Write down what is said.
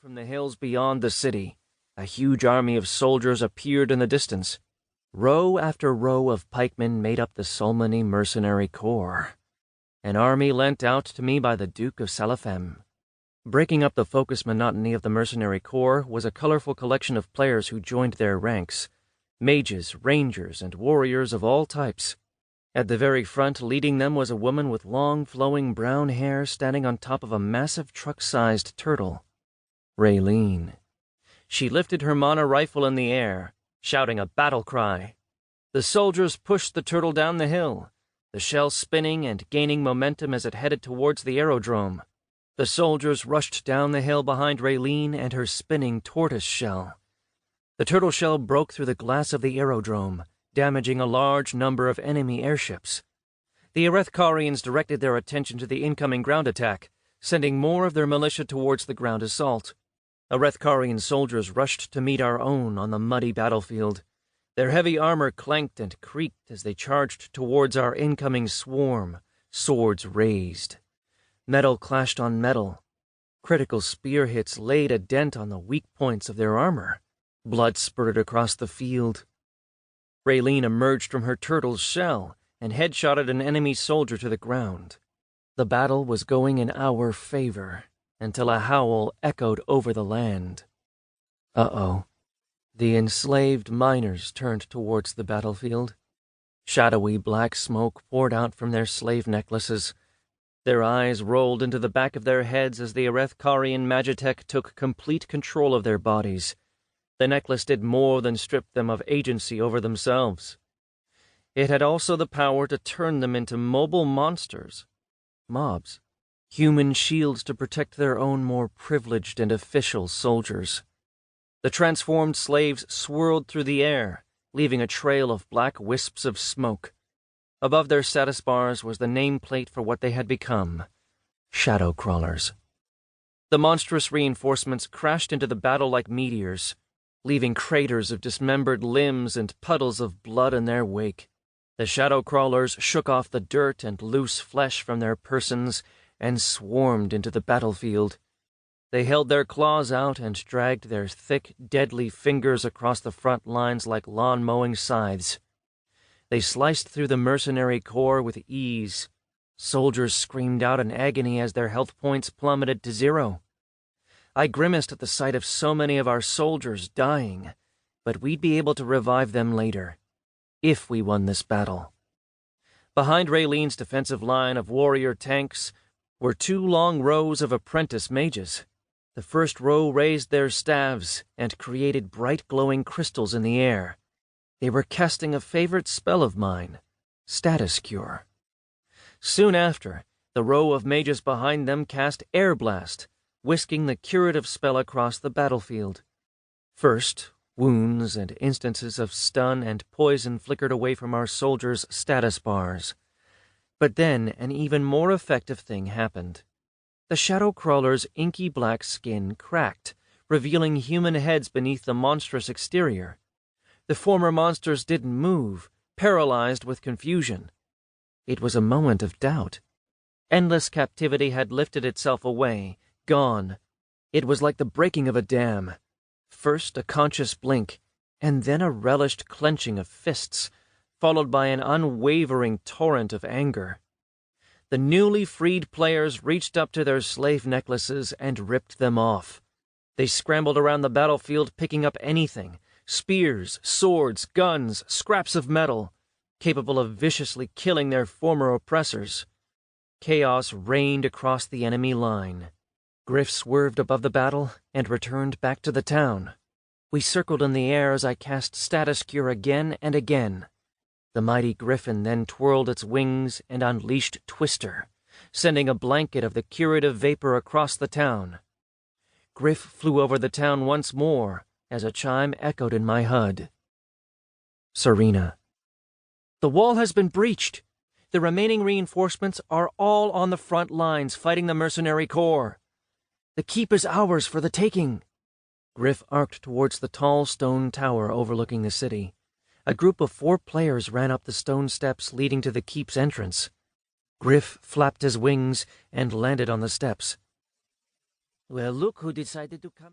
From the hills beyond the city, a huge army of soldiers appeared in the distance. Row after row of pikemen made up the Solmani mercenary corps, an army lent out to me by the Duke of Salafem. Breaking up the focused monotony of the mercenary corps was a colorful collection of players who joined their ranks, mages, rangers, and warriors of all types. At the very front, leading them, was a woman with long, flowing brown hair standing on top of a massive truck-sized turtle. Raylene. She lifted her mana rifle in the air, shouting a battle cry. The soldiers pushed the turtle down the hill, the shell spinning and gaining momentum as it headed towards the aerodrome. The soldiers rushed down the hill behind Raylene and her spinning tortoise shell. The turtle shell broke through the glass of the aerodrome, damaging a large number of enemy airships. The Arethkarians directed their attention to the incoming ground attack, sending more of their militia towards the ground assault. Arethkarian soldiers rushed to meet our own on the muddy battlefield. Their heavy armor clanked and creaked as they charged towards our incoming swarm, swords raised. Metal clashed on metal. Critical spear hits laid a dent on the weak points of their armor. Blood spurted across the field. Raylene emerged from her turtle's shell and headshotted an enemy soldier to the ground. The battle was going in our favor until a howl echoed over the land. Uh-oh. The enslaved miners turned towards the battlefield. Shadowy black smoke poured out from their slave necklaces. Their eyes rolled into the back of their heads as the Arethkarian Magitech took complete control of their bodies. The necklace did more than strip them of agency over themselves. It had also the power to turn them into mobile monsters, mobs, human shields to protect their own more privileged and official soldiers. The transformed slaves swirled through the air, leaving a trail of black wisps of smoke. Above their status bars was the nameplate for what they had become, shadow crawlers. The monstrous reinforcements crashed into the battle like meteors, leaving craters of dismembered limbs and puddles of blood in their wake. The shadow crawlers shook off the dirt and loose flesh from their persons and swarmed into the battlefield. They held their claws out and dragged their thick, deadly fingers across the front lines like lawn-mowing scythes. They sliced through the mercenary corps with ease. Soldiers screamed out in agony as their health points plummeted to 0. I grimaced at the sight of so many of our soldiers dying, but we'd be able to revive them later, if we won this battle. Behind Raylene's defensive line of warrior tanks were 2 long rows of apprentice mages. The first row raised their staves and created bright glowing crystals in the air. They were casting a favorite spell of mine, Status Cure. Soon after, the row of mages behind them cast Air Blast, whisking the curative spell across the battlefield. First, wounds and instances of stun and poison flickered away from our soldiers' status bars. But then an even more effective thing happened. The shadow crawler's inky black skin cracked, revealing human heads beneath the monstrous exterior. The former monsters didn't move, paralyzed with confusion. It was a moment of doubt. Endless captivity had lifted itself away, gone. It was like the breaking of a dam. First a conscious blink, and then a relished clenching of fists, followed by an unwavering torrent of anger. The newly freed players reached up to their slave necklaces and ripped them off. They scrambled around the battlefield picking up anything, spears, swords, guns, scraps of metal, capable of viciously killing their former oppressors. Chaos reigned across the enemy line. Griff swerved above the battle and returned back to the town. We circled in the air as I cast Status Cure again and again. The mighty griffin then twirled its wings and unleashed Twister, sending a blanket of the curative vapor across the town. Griff flew over the town once more as a chime echoed in my HUD. Serena. The wall has been breached. The remaining reinforcements are all on the front lines fighting the mercenary corps. The keep is ours for the taking. Griff arced towards the tall stone tower overlooking the city. A group of 4 players ran up the stone steps leading to the keep's entrance. Griff flapped his wings and landed on the steps. Well, look who decided to come.